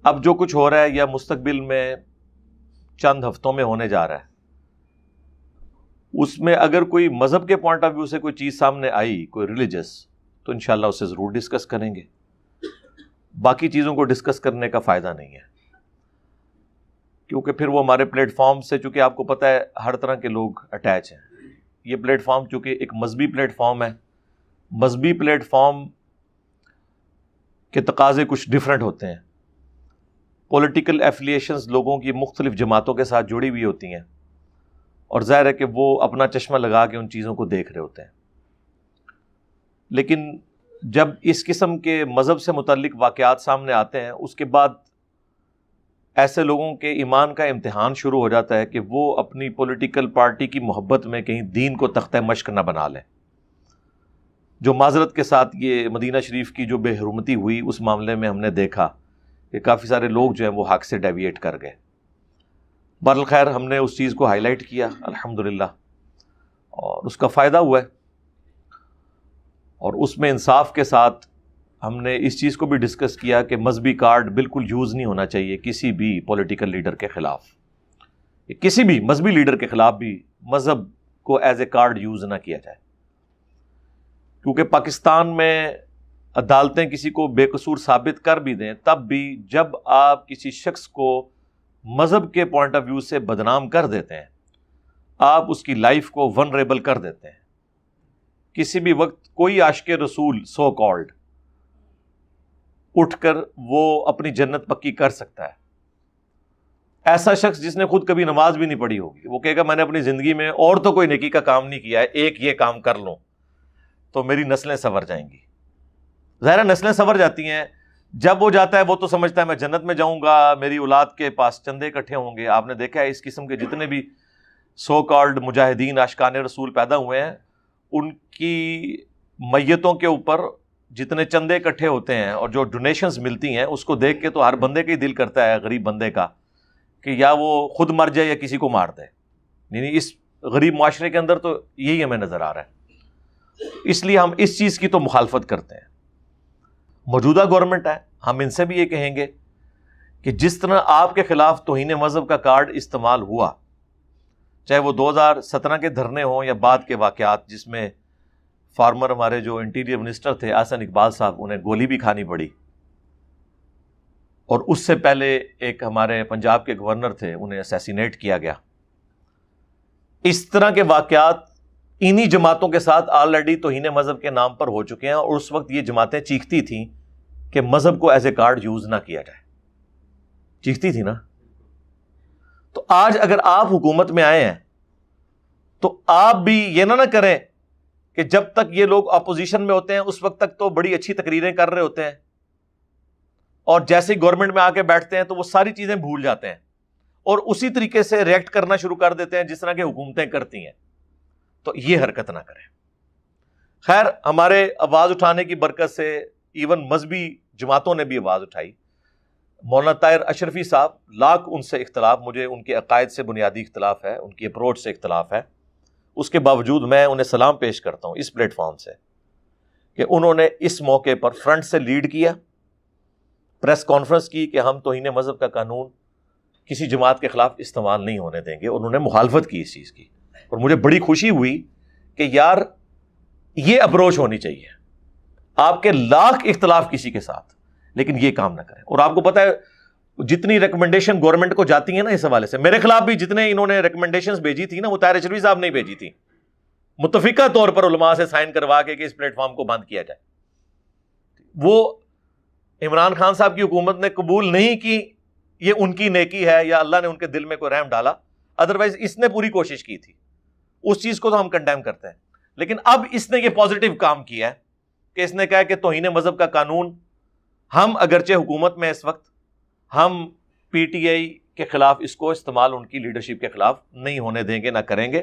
اب جو کچھ ہو رہا ہے یا مستقبل میں چند ہفتوں میں ہونے جا رہا ہے، اس میں اگر کوئی مذہب کے پوائنٹ آف ویو سے کوئی چیز سامنے آئی، کوئی ریلیجس، تو انشاءاللہ اسے ضرور ڈسکس کریں گے. باقی چیزوں کو ڈسکس کرنے کا فائدہ نہیں ہے، کیونکہ پھر وہ ہمارے پلیٹ فارم سے، چونکہ آپ کو پتہ ہے ہر طرح کے لوگ اٹیچ ہیں. یہ پلیٹ فارم چونکہ ایک مذہبی پلیٹ فارم ہے، مذہبی پلیٹ فارم کے تقاضے کچھ ڈیفرنٹ ہوتے ہیں. پولیٹیکل ایفیلیشنز لوگوں کی مختلف جماعتوں کے ساتھ جڑی ہوئی ہوتی ہیں، اور ظاہر ہے کہ وہ اپنا چشمہ لگا کے ان چیزوں کو دیکھ رہے ہوتے ہیں. لیکن جب اس قسم کے مذہب سے متعلق واقعات سامنے آتے ہیں، اس کے بعد ایسے لوگوں کے ایمان کا امتحان شروع ہو جاتا ہے کہ وہ اپنی پولیٹیکل پارٹی کی محبت میں کہیں دین کو تختہ مشق نہ بنا لیں. جو معذرت کے ساتھ یہ مدینہ شریف کی جو بے حرمتی ہوئی، اس معاملے میں ہم نے دیکھا کہ کافی سارے لوگ جو ہیں وہ حق سے ڈیویٹ کر گئے. بہرحال ہم نے اس چیز کو ہائی لائٹ کیا الحمدللہ، اور اس کا فائدہ ہوا ہے. اور اس میں انصاف کے ساتھ ہم نے اس چیز کو بھی ڈسکس کیا کہ مذہبی کارڈ بالکل یوز نہیں ہونا چاہیے کسی بھی پولیٹیکل لیڈر کے خلاف. کسی بھی مذہبی لیڈر کے خلاف بھی مذہب کو ایز اے کارڈ یوز نہ کیا جائے، کیونکہ پاکستان میں عدالتیں کسی کو بے قصور ثابت کر بھی دیں، تب بھی جب آپ کسی شخص کو مذہب کے پوائنٹ آف ویو سے بدنام کر دیتے ہیں، آپ اس کی لائف کو ونریبل کر دیتے ہیں. کسی بھی وقت کوئی عاشق رسول سو کالڈ اٹھ کر وہ اپنی جنت پکی کر سکتا ہے. ایسا شخص جس نے خود کبھی نماز بھی نہیں پڑھی ہوگی، وہ کہے گا میں نے اپنی زندگی میں اور تو کوئی نیکی کا کام نہیں کیا ہے، ایک یہ کام کر لوں تو میری نسلیں سنور جائیں گی. ظاہر نسلیں سنور جاتی ہیں، جب وہ جاتا ہے وہ تو سمجھتا ہے میں جنت میں جاؤں گا، میری اولاد کے پاس چندے اکٹھے ہوں گے. آپ نے دیکھا ہے اس قسم کے جتنے بھی سو کالڈ مجاہدین عاشقان رسول پیدا ہوئے ہیں، ان کی میتوں کے اوپر جتنے چندے اکٹھے ہوتے ہیں اور جو ڈونیشنز ملتی ہیں، اس کو دیکھ کے تو ہر بندے کا ہی دل کرتا ہے، غریب بندے کا، کہ یا وہ خود مر جائے یا کسی کو مار دے. یعنی اس غریب معاشرے کے اندر تو یہی ہمیں نظر آ رہا ہے. اس لیے ہم اس چیز کی تو مخالفت کرتے ہیں. موجودہ گورنمنٹ ہے، ہم ان سے بھی یہ کہیں گے کہ جس طرح آپ کے خلاف توہین مذہب کا کارڈ استعمال ہوا، چاہے وہ 2017 کے دھرنے ہوں یا بعد کے واقعات جس میں فارمر ہمارے جو انٹیریئر منسٹر تھے احسن اقبال صاحب، انہیں گولی بھی کھانی پڑی، اور اس سے پہلے ایک ہمارے پنجاب کے گورنر تھے، انہیں اسیسینیٹ کیا گیا. اس طرح کے واقعات انہی جماعتوں کے ساتھ آلریڈی توہین مذہب کے نام پر ہو چکے ہیں، اور اس وقت یہ جماعتیں چیختی تھیں کہ مذہب کو ایز اے کارڈ یوز نہ کیا جائے. چیختی تھی نا. تو آج اگر آپ حکومت میں آئے ہیں تو آپ بھی یہ نہ کریں کہ جب تک یہ لوگ اپوزیشن میں ہوتے ہیں اس وقت تک تو بڑی اچھی تقریریں کر رہے ہوتے ہیں، اور جیسے ہی گورنمنٹ میں آ کے بیٹھتے ہیں تو وہ ساری چیزیں بھول جاتے ہیں اور اسی طریقے سے ریئیکٹ کرنا شروع کر دیتے ہیں جس طرح کی حکومتیں کرتی ہیں. تو یہ حرکت نہ کریں. خیر، ہمارے آواز اٹھانے کی برکت سے ایون مذہبی جماعتوں نے بھی آواز اٹھائی. مولانا طاہر اشرفی صاحب، لاکھ ان سے اختلاف، مجھے ان کے عقائد سے بنیادی اختلاف ہے، ان کی اپروچ سے اختلاف ہے، اس کے باوجود میں انہیں سلام پیش کرتا ہوں اس پلیٹ فارم سے کہ انہوں نے اس موقع پر فرنٹ سے لیڈ کیا، پریس کانفرنس کی کہ ہم توہین مذہب کا قانون کسی جماعت کے خلاف استعمال نہیں ہونے دیں گے، اور انہوں نے مخالفت کی اس چیز کی. اور مجھے بڑی خوشی ہوئی کہ یار یہ اپروچ ہونی چاہیے. آپ کے لاکھ اختلاف کسی کے ساتھ، لیکن یہ کام نہ کریں. اور آپ کو پتہ ہے جتنی ریکمنڈیشن گورنمنٹ کو جاتی ہیں نا اس حوالے سے، میرے خلاف بھی جتنے انہوں نے ریکمنڈیشنز بھیجی تھی نا، وہ طاہر اشرفی صاحب نے بھیجی تھی، متفقہ طور پر علماء سے سائن کروا کے کہ اس پلیٹ فارم کو بند کیا جائے. وہ عمران خان صاحب کی حکومت نے قبول نہیں کی، یہ ان کی نیکی ہے یا اللہ نے ان کے دل میں کوئی رحم ڈالا، ادروائز اس نے پوری کوشش کی تھی. اس چیز کو تو ہم کنڈیم کرتے ہیں. لیکن اب اس نے یہ پازیٹیو کام کیا ہے کہ اس نے کہا کہ توہین مذہب کا قانون ہم اگرچہ حکومت میں اس وقت، ہم پی ٹی آئی کے خلاف اس کو استعمال ان کی لیڈرشپ کے خلاف نہیں ہونے دیں گے، نہ کریں گے.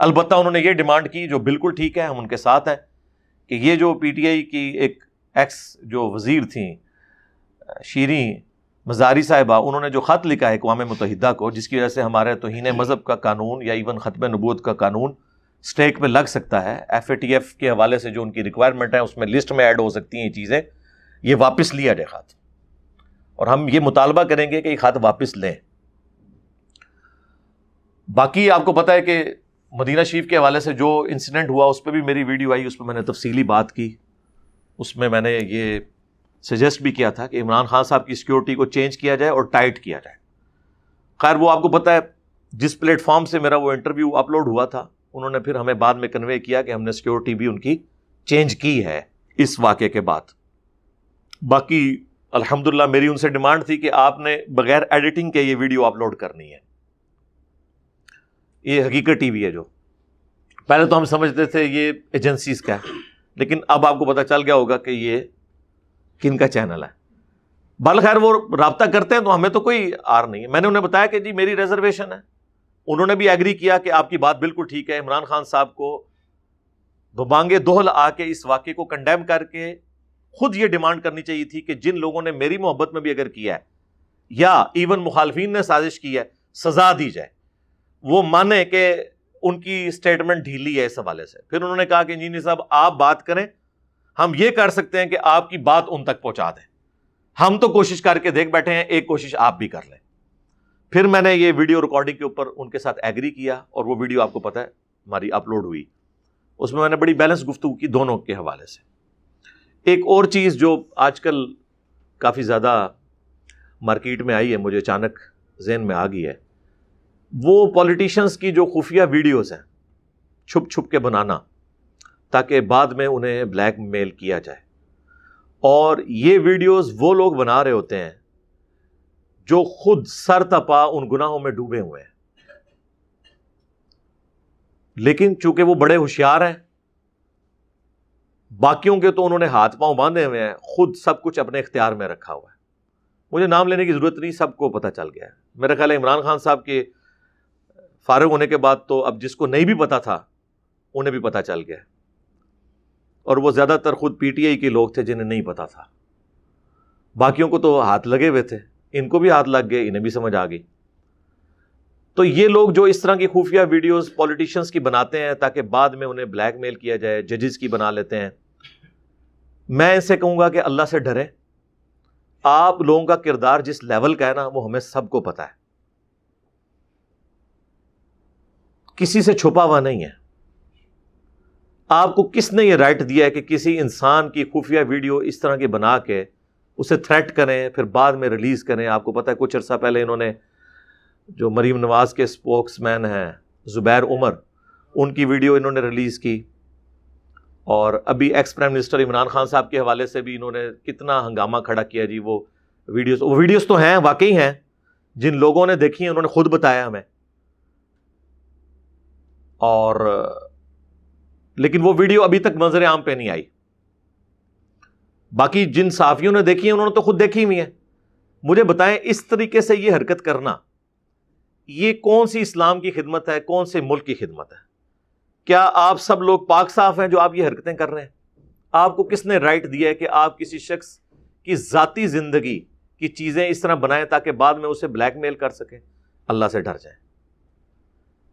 البتہ انہوں نے یہ ڈیمانڈ کی جو بالکل ٹھیک ہے، ہم ان کے ساتھ ہیں، کہ یہ جو پی ٹی آئی کی ایک ایکس جو وزیر تھیں شیریں مزاری صاحبہ، انہوں نے جو خط لکھا ہے اقوام متحدہ کو، جس کی وجہ سے ہمارے توہین مذہب کا قانون یا ایون ختم نبوت کا قانون سٹیک پہ لگ سکتا ہے، ایف اے ٹی ایف کے حوالے سے جو ان کی ریکوائرمنٹ ہے اس میں لسٹ میں ایڈ ہو سکتی ہیں یہ چیزیں، یہ واپس لیا جائے خط. اور ہم یہ مطالبہ کریں گے کہ یہ خط واپس لیں. باقی آپ کو پتہ ہے کہ مدینہ شریف کے حوالے سے جو انسیڈنٹ ہوا اس پہ بھی میری ویڈیو آئی, اس پہ میں نے تفصیلی بات کی. اس میں میں نے یہ سجیسٹ بھی کیا تھا کہ عمران خان صاحب کی سیکیورٹی کو چینج کیا جائے اور ٹائٹ کیا جائے. خیر وہ آپ کو پتہ ہے جس پلیٹ فارم سے میرا وہ انٹرویو اپلوڈ ہوا تھا, انہوں نے پھر ہمیں بعد میں کنوے کیا کہ ہم نے سیکیورٹی بھی ان کی چینج کی ہے اس واقعے کے بعد. باقی الحمدللہ میری ان سے ڈیمانڈ تھی کہ آپ نے بغیر ایڈیٹنگ کے یہ ویڈیو اپلوڈ کرنی ہے. یہ حقیقت ٹی وی ہے. جو پہلے تو ہم سمجھتے تھے یہ ایجنسیز کا ہے, لیکن اب آپ کو پتہ چل گیا ہوگا کہ یہ کن کا چینل ہے. بالخیر وہ رابطہ کرتے ہیں تو ہمیں تو کوئی آر نہیں ہے. میں نے انہیں بتایا کہ جی میری ریزرویشن ہے. انہوں نے بھی ایگری کیا کہ آپ کی بات بالکل ٹھیک ہے. عمران خان صاحب کو ببانگے دوہل آ کے اس واقعے کو کنڈیم کر کے خود یہ ڈیمانڈ کرنی چاہیے تھی کہ جن لوگوں نے میری محبت میں بھی اگر کیا ہے یا ایون مخالفین نے سازش کی ہے, سزا دی جائے. وہ مانے کہ ان کی اسٹیٹمنٹ ڈھیلی ہے اس حوالے سے. پھر انہوں نے کہا کہ انجینئر صاحب آپ بات کریں, ہم یہ کر سکتے ہیں کہ آپ کی بات ان تک پہنچا دیں. ہم تو کوشش کر کے دیکھ بیٹھے ہیں, ایک کوشش آپ بھی کر لیں. پھر میں نے یہ ویڈیو ریکارڈنگ کے اوپر ان کے ساتھ ایگری کیا اور وہ ویڈیو آپ کو پتہ ہے ہماری اپلوڈ ہوئی. اس میں نے بڑی بیلنس گفتگو کی دونوں کے حوالے سے. ایک اور چیز جو آج کل کافی زیادہ مارکیٹ میں آئی ہے, مجھے اچانک ذہن میں آ گئی ہے, وہ پولیٹیشنز کی جو خفیہ ویڈیوز ہیں چھپ چھپ کے بنانا تاکہ بعد میں انہیں بلیک میل کیا جائے. اور یہ ویڈیوز وہ لوگ بنا رہے ہوتے ہیں جو خود سر تپا ان گناہوں میں ڈوبے ہوئے ہیں, لیکن چونکہ وہ بڑے ہوشیار ہیں, باقیوں کے تو انہوں نے ہاتھ پاؤں باندھے ہوئے ہیں, خود سب کچھ اپنے اختیار میں رکھا ہوا ہے. مجھے نام لینے کی ضرورت نہیں, سب کو پتہ چل گیا ہے. میرا خیال ہے عمران خان صاحب کے فارغ ہونے کے بعد تو اب جس کو نہیں بھی پتا تھا انہیں بھی پتا چل گیا. اور وہ زیادہ تر خود پی ٹی آئی کے لوگ تھے جنہیں نہیں پتا تھا. باقیوں کو تو ہاتھ لگے ہوئے تھے, ان کو بھی ہاتھ لگ گئے, انہیں بھی سمجھ آ گئی. تو یہ لوگ جو اس طرح کی خفیہ ویڈیوز پولیٹیشنز کی بناتے ہیں تاکہ بعد میں انہیں بلیک میل کیا جائے, ججز کی بنا لیتے ہیں, میں ان سے کہوں گا کہ اللہ سے ڈریں. آپ لوگوں کا کردار جس لیول کا ہے نا وہ ہمیں سب کو پتا ہے, کسی سے چھپا ہوا نہیں ہے. آپ کو کس نے یہ رائٹ دیا ہے کہ کسی انسان کی خفیہ ویڈیو اس طرح کی بنا کے اسے تھریٹ کریں پھر بعد میں ریلیز کریں؟ آپ کو پتا ہے کچھ عرصہ پہلے انہوں نے جو مریم نواز کے اسپوکس مین ہیں زبیر عمر, ان کی ویڈیو انہوں نے ریلیز کی, اور ابھی ex prime minister Imran Khan صاحب کے حوالے سے بھی انہوں نے کتنا ہنگامہ کھڑا کیا جی. وہ ویڈیوز تو ہیں, واقعی ہیں, جن لوگوں نے دیکھی ہیں انہوں نے خود بتایا ہمیں. اور لیکن وہ ویڈیو ابھی تک منظر عام پہ نہیں آئی. باقی جن صحافیوں نے دیکھی ہیں انہوں نے تو خود دیکھی ہوئی ہیں. مجھے بتائیں اس طریقے سے یہ حرکت کرنا یہ کون سی اسلام کی خدمت ہے, کون سے ملک کی خدمت ہے؟ کیا آپ سب لوگ پاک صاف ہیں جو آپ یہ حرکتیں کر رہے ہیں؟ آپ کو کس نے رائٹ دیا ہے کہ آپ کسی شخص کی ذاتی زندگی کی چیزیں اس طرح بنائیں تاکہ بعد میں اسے بلیک میل کر سکیں؟ اللہ سے ڈر جائیں.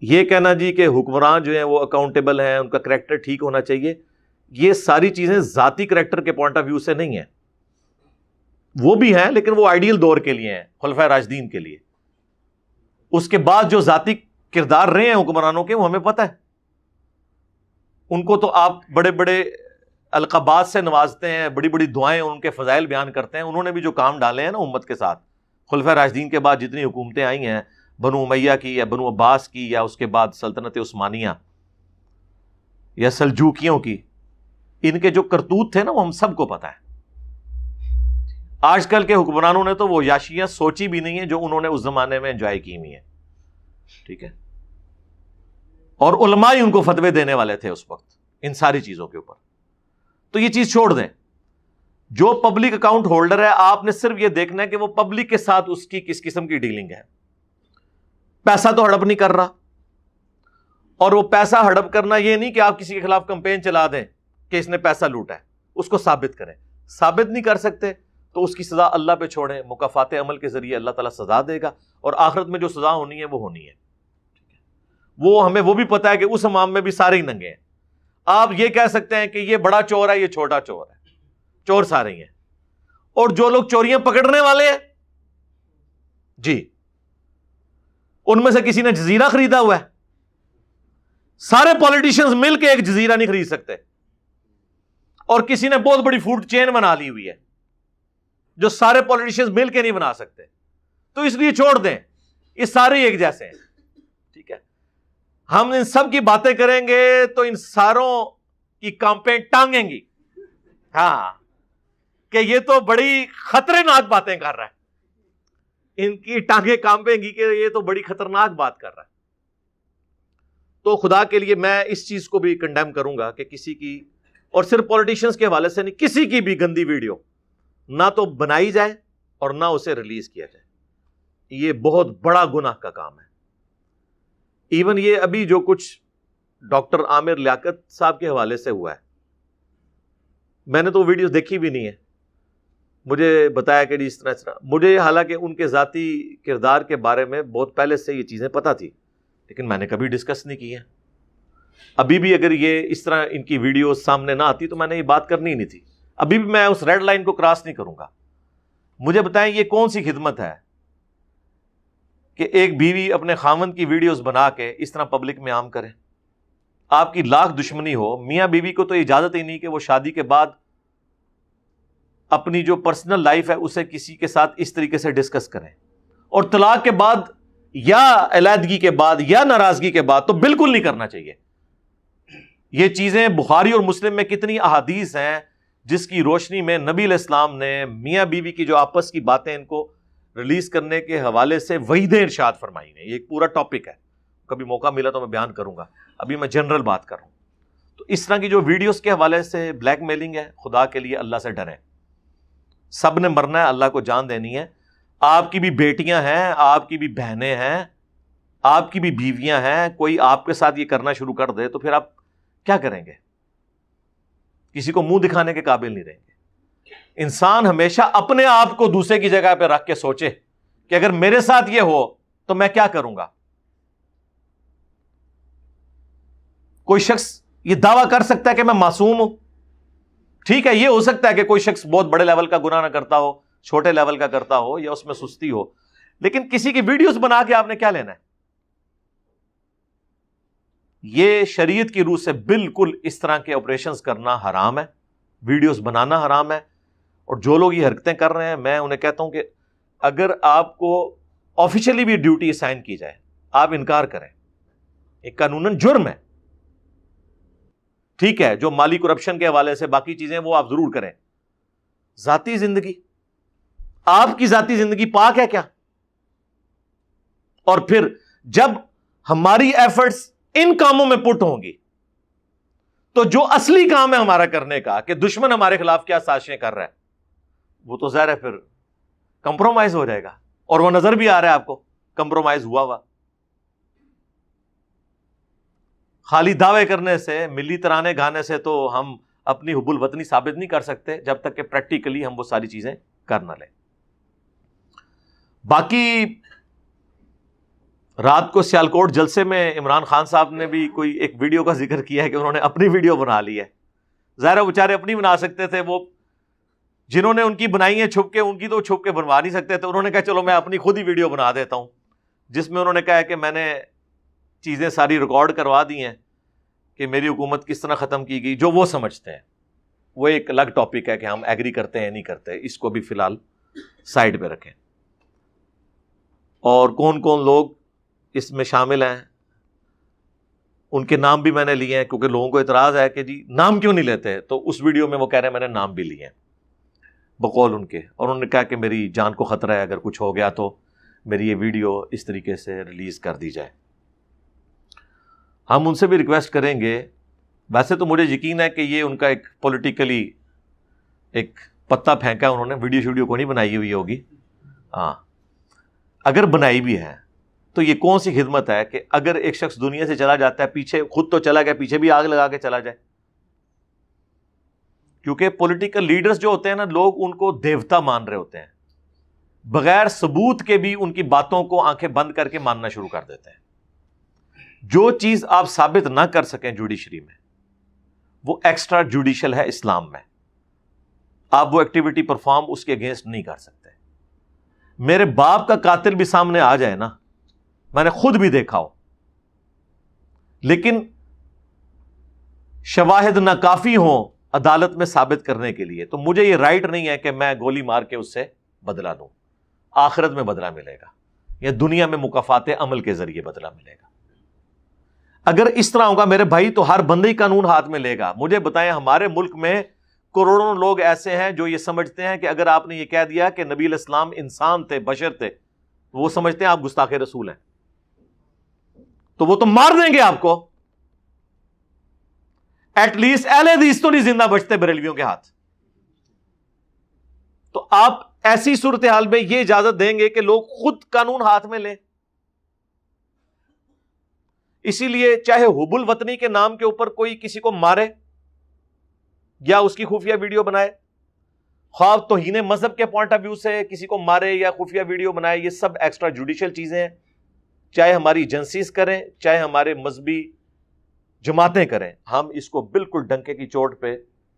یہ کہنا جی کہ حکمران جو ہیں وہ اکاؤنٹیبل ہیں, ان کا کریکٹر ٹھیک ہونا چاہیے, یہ ساری چیزیں ذاتی کریکٹر کے پوائنٹ آف ویو سے نہیں ہیں. وہ بھی ہیں لیکن وہ آئیڈیل دور کے لیے ہیں, خلفائے راشدین کے لیے. اس کے بعد جو ذاتی کردار رہے ہیں حکمرانوں کے وہ ہمیں پتہ ہے. ان کو تو آپ بڑے بڑے القابات سے نوازتے ہیں, بڑی بڑی دعائیں ان کے فضائل بیان کرتے ہیں. انہوں نے بھی جو کام ڈالے ہیں نا امت کے ساتھ, خلفائے راشدین کے بعد جتنی حکومتیں آئی ہیں, بنو امیہ کی یا بنو عباس کی یا اس کے بعد سلطنت عثمانیہ یا سلجوکیوں کی, ان کے جو کرتوت تھے نا وہ ہم سب کو پتہ ہے. آج کل کے حکمرانوں نے تو وہ یاشیاں سوچی بھی نہیں ہیں جو انہوں نے اس زمانے میں انجوائے کی ہوئی ہیں. ٹھیک ہے, اور علماء ہی ان کو فتوے دینے والے تھے اس وقت ان ساری چیزوں کے اوپر. تو یہ چیز چھوڑ دیں. جو پبلک اکاؤنٹ ہولڈر ہے آپ نے صرف یہ دیکھنا ہے کہ وہ پبلک کے ساتھ اس کی کس قسم کی ڈیلنگ ہے. پیسہ تو ہڑپ نہیں کر رہا, اور وہ پیسہ ہڑپ کرنا یہ نہیں کہ آپ کسی کے خلاف کمپین چلا دیں کہ اس نے پیسہ لوٹا ہے, اس کو ثابت کریں. ثابت نہیں کر سکتے تو اس کی سزا اللہ پہ چھوڑیں, مکافات عمل کے ذریعے اللہ تعالیٰ سزا دے گا, اور آخرت میں جو سزا ہونی ہے وہ ہونی ہے. وہ ہمیں وہ بھی پتا ہے کہ اس امام میں بھی سارے ہی ننگے ہیں. آپ یہ کہہ سکتے ہیں کہ یہ بڑا چور ہے, یہ چھوٹا چور ہے, چور سارے ہی ہیں. اور جو لوگ چوریاں پکڑنے والے ہیں جی ان میں سے کسی نے جزیرہ خریدا ہوا ہے؟ سارے پولیٹیشنز مل کے ایک جزیرہ نہیں خرید سکتے، اور کسی نے بہت بڑی فوڈ چین بنا لی ہوئی ہے جو سارے پولیٹیشنز مل کے نہیں بنا سکتے، تو اس لیے چھوڑ دیں، یہ سارے ایک جیسے ہیں، ٹھیک ہے؟ ہم ان سب کی باتیں کریں گے تو ان ساروں کی کانپیں ٹانگیں گی، ہاں کہ یہ تو بڑی خطرناک باتیں کر رہا ہے، ان کی ٹانگیں کانپیں گی کہ یہ تو بڑی خطرناک بات کر رہا ہے۔ تو خدا کے لیے میں اس چیز کو بھی کنڈیم کروں گا کہ کسی کی، اور صرف پولیٹیشنز کے حوالے سے نہیں، کسی کی بھی گندی ویڈیو نہ تو بنائی جائے اور نہ اسے ریلیز کیا جائے، یہ بہت بڑا گناہ کا کام ہے۔ ایون یہ ابھی جو کچھ ڈاکٹر عامر لیاقت صاحب کے حوالے سے ہوا ہے، میں نے تو ویڈیوز دیکھی بھی نہیں ہے، مجھے بتایا کہ اس طرح مجھے حالانکہ ان کے ذاتی کردار کے بارے میں بہت پہلے سے یہ چیزیں پتہ تھی، لیکن میں نے کبھی ڈسکس نہیں کی ہے۔ ابھی بھی اگر یہ اس طرح ان کی ویڈیو سامنے نہ آتی تو میں نے یہ بات کرنی ہی نہیں تھی، ابھی بھی میں اس ریڈ لائن کو کراس نہیں کروں گا۔ مجھے بتائیں یہ کون سی خدمت ہے کہ ایک بیوی اپنے خاوند کی ویڈیوز بنا کے اس طرح پبلک میں عام کرے؟ آپ کی لاکھ دشمنی ہو، میاں بیوی کو تو اجازت ہی نہیں کہ وہ شادی کے بعد اپنی جو پرسنل لائف ہے اسے کسی کے ساتھ اس طریقے سے ڈسکس کریں، اور طلاق کے بعد یا علیحدگی کے بعد یا ناراضگی کے بعد تو بالکل نہیں کرنا چاہیے۔ یہ چیزیں بخاری اور مسلم میں کتنی احادیث ہیں جس کی روشنی میں نبی علیہ السلام نے میاں بیوی کی جو آپس کی باتیں ان کو ریلیز کرنے کے حوالے سے وعیدیں ارشاد فرمائی ہیں۔ یہ ایک پورا ٹاپک ہے، کبھی موقع ملا تو میں بیان کروں گا، ابھی میں جنرل بات کر رہا ہوں۔ تو اس طرح کی جو ویڈیوز کے حوالے سے بلیک میلنگ ہے، خدا کے لیے اللہ سے ڈریں، سب نے مرنا ہے، اللہ کو جان دینی ہے۔ آپ کی بھی بیٹیاں ہیں، آپ کی بھی بہنیں ہیں، آپ کی بھی بیویاں ہیں، کوئی آپ کے ساتھ یہ کرنا شروع کر دے تو پھر آپ کیا کریں گے؟ کسی کو منہ دکھانے کے قابل نہیں رہیں گے۔ انسان ہمیشہ اپنے آپ کو دوسرے کی جگہ پہ رکھ کے سوچے کہ اگر میرے ساتھ یہ ہو تو میں کیا کروں گا۔ کوئی شخص یہ دعویٰ کر سکتا ہے کہ میں معصوم ہوں، ٹھیک ہے، یہ ہو سکتا ہے کہ کوئی شخص بہت بڑے لیول کا گناہ نہ کرتا ہو، چھوٹے لیول کا کرتا ہو یا اس میں سستی ہو، لیکن کسی کی ویڈیوز بنا کے آپ نے کیا لینا ہے؟ یہ شریعت کی روح سے بالکل اس طرح کے آپریشنز کرنا حرام ہے، ویڈیوز بنانا حرام ہے۔ اور جو لوگ یہ حرکتیں کر رہے ہیں، میں انہیں کہتا ہوں کہ اگر آپ کو آفیشلی بھی ڈیوٹی اسائن کی جائے، آپ انکار کریں، ایک قانوناً جرم ہے، ٹھیک ہے، جو مالی کرپشن کے حوالے سے باقی چیزیں وہ آپ ضرور کریں۔ ذاتی زندگی، آپ کی ذاتی زندگی پاک ہے کیا؟ اور پھر جب ہماری ایفرٹس ان کاموں میں پٹ ہوں گی تو جو اصلی کام ہے ہمارا کرنے کا، کہ دشمن ہمارے خلاف کیا سازشیں کر رہا ہے، وہ تو ظاہر ہے پھر کمپرومائز ہو جائے گا، اور وہ نظر بھی آ رہا ہے آپ کو کمپرومائز ہوا ہوا۔ خالی دعوے کرنے سے، ملی ترانے گانے سے تو ہم اپنی حب الوطنی ثابت نہیں کر سکتے جب تک کہ پریکٹیکلی ہم وہ ساری چیزیں کر نہ لیں۔ باقی رات کو سیالکوٹ جلسے میں عمران خان صاحب نے بھی کوئی ایک ویڈیو کا ذکر کیا ہے کہ انہوں نے اپنی ویڈیو بنا لی ہے۔ ظاہر بیچارے اپنی بنا سکتے تھے، وہ جنہوں نے ان کی بنائی ہیں چھپ کے، ان کی تو چھپ کے بنوا نہیں سکتے تھے، انہوں نے کہا چلو میں اپنی خود ہی ویڈیو بنا دیتا ہوں، جس میں انہوں نے کہا کہ میں نے چیزیں ساری ریکارڈ کروا دی ہیں کہ میری حکومت کس طرح ختم کی گئی، جو وہ سمجھتے ہیں۔ وہ ایک الگ ٹاپک ہے کہ ہم ایگری کرتے ہیں نہیں کرتے، اس کو بھی فی الحال سائڈ پہ رکھیں۔ اور کون کون لوگ اس میں شامل ہیں ان کے نام بھی میں نے لیے ہیں، کیونکہ لوگوں کو اعتراض ہے کہ جی نام کیوں نہیں لیتے، تو اس ویڈیو میں وہ کہہ رہے ہیں میں نے نام بھی لیے ہیں بقول ان کے، اور انہوں نے کہا کہ میری جان کو خطرہ ہے، اگر کچھ ہو گیا تو میری یہ ویڈیو اس طریقے سے ریلیز کر دی جائے۔ ہم ان سے بھی ریکویسٹ کریں گے، ویسے تو مجھے یقین ہے کہ یہ ان کا ایک پولیٹیکلی ایک پتا پھینکا انہوں نے، ویڈیو کو نہیں بنائی ہوئی ہوگی، ہاں اگر بنائی بھی ہے تو یہ کون سی خدمت ہے کہ اگر ایک شخص دنیا سے چلا جاتا ہے، پیچھے خود تو چلا گیا، پیچھے بھی آگ لگا کے چلا جائے۔ کیونکہ پولیٹیکل لیڈرز جو ہوتے ہیں نا، لوگ ان کو دیوتا مان رہے ہوتے ہیں، بغیر ثبوت کے بھی ان کی باتوں کو آنکھیں بند کر کے ماننا شروع کر دیتے ہیں۔ جو چیز آپ ثابت نہ کر سکیں جوڈیشری میں، وہ ایکسٹرا جوڈیشل ہے اسلام میں، آپ وہ ایکٹیویٹی پرفارم اس کے اگینسٹ نہیں کر سکتے۔ میرے باپ کا قاتل بھی سامنے آ جائے نا، میں نے خود بھی دیکھا ہو، لیکن شواہد ناکافی ہوں عدالت میں ثابت کرنے کے لیے، تو مجھے یہ رائٹ نہیں ہے کہ میں گولی مار کے اس سے بدلہ لوں. آخرت میں بدلہ ملے گا یا دنیا میں مکافات عمل کے ذریعے بدلہ ملے گا. اگر اس طرح ہوگا میرے بھائی تو ہر بندے ہی قانون ہاتھ میں لے گا. مجھے بتائیں، ہمارے ملک میں کروڑوں لوگ ایسے ہیں جو یہ سمجھتے ہیں کہ اگر آپ نے یہ کہہ دیا کہ نبی علیہ السلام انسان تھے، بشر تھے، وہ سمجھتے ہیں آپ گستاخ رسول ہیں، تو وہ تو مار دیں گے آپ کو. ایٹ لیسٹ اہل حدیث تو نہیں زندہ بچتے بریلویوں کے ہاتھ. تو آپ ایسی صورتحال میں یہ اجازت دیں گے کہ لوگ خود قانون ہاتھ میں لیں؟ اسی لیے چاہے حب الوطنی کے نام کے اوپر کوئی کسی کو مارے یا اس کی خفیہ ویڈیو بنائے، خواب توہین مذہب کے پوائنٹ آف ویو سے کسی کو مارے یا خفیہ ویڈیو بنائے، یہ سب ایکسٹرا جوڈیشل چیزیں ہیں. چاہے ہماری ایجنسیز کریں، چاہے ہمارے مذہبی جماعتیں کریں، ہم اس کو بالکل ڈنکے کی چوٹ پہ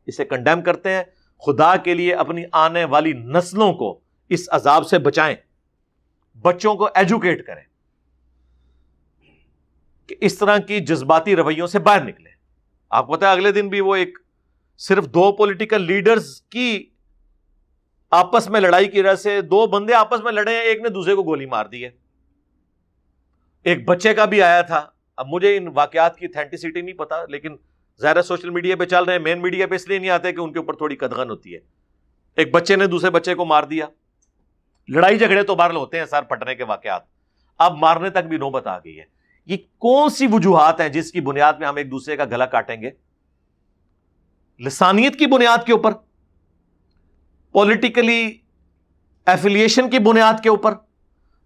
اسے کنڈیم کرتے ہیں. خدا کے لیے اپنی آنے والی نسلوں کو اس عذاب سے بچائیں، بچوں کو ایجوکیٹ کریں کہ اس طرح کی جذباتی رویوں سے باہر نکلیں. آپ کو پتہ ہے اگلے دن بھی وہ ایک صرف 2 پولیٹیکل لیڈرز کی آپس میں لڑائی کی وجہ سے 2 بندے آپس میں لڑے ہیں، ایک نے دوسرے کو گولی مار دی ہے. ایک بچے کا بھی آیا تھا. اب مجھے ان واقعات کی اتھینٹسٹی نہیں پتا، لیکن ظاہر سوشل میڈیا پہ چل رہے ہیں، مین میڈیا پہ اس لیے نہیں آتے کہ ان کے اوپر تھوڑی قدغن ہوتی ہے. ایک بچے نے دوسرے بچے کو مار دیا. لڑائی جھگڑے تو بہرحال ہوتے ہیں، سر پھٹنے کے واقعات، اب مارنے تک بھی نوبت آ گئی ہے. یہ کون سی وجوہات ہیں جس کی بنیاد میں ہم ایک دوسرے کا گلا کاٹیں گے؟ لسانیت کی بنیاد کے اوپر، پولیٹیکلی ایفیلیشن کی بنیاد کے اوپر،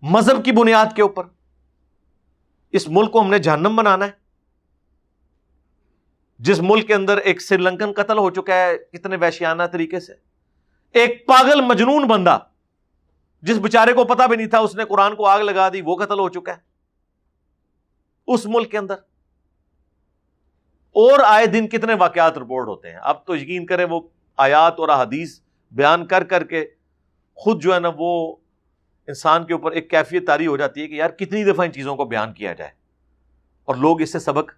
مذہب کی بنیاد کے اوپر. اس ملک کو ہم نے جہنم بنانا ہے. جس ملک کے اندر ایک سری لنکن قتل ہو چکا ہے کتنے وحشیانہ طریقے سے، ایک پاگل مجنون بندہ جس بیچارے کو پتہ بھی نہیں تھا اس نے قرآن کو آگ لگا دی، وہ قتل ہو چکا ہے اس ملک کے اندر. اور آئے دن کتنے واقعات رپورٹ ہوتے ہیں. اب تو یقین کریں وہ آیات اور احادیث بیان کر کر کے خود جو ہے نا وہ انسان کے اوپر ایک کیفیت طاری ہو جاتی ہے کہ یار کتنی دفعہ ان چیزوں کو بیان کیا جائے، اور لوگ اس سے سبق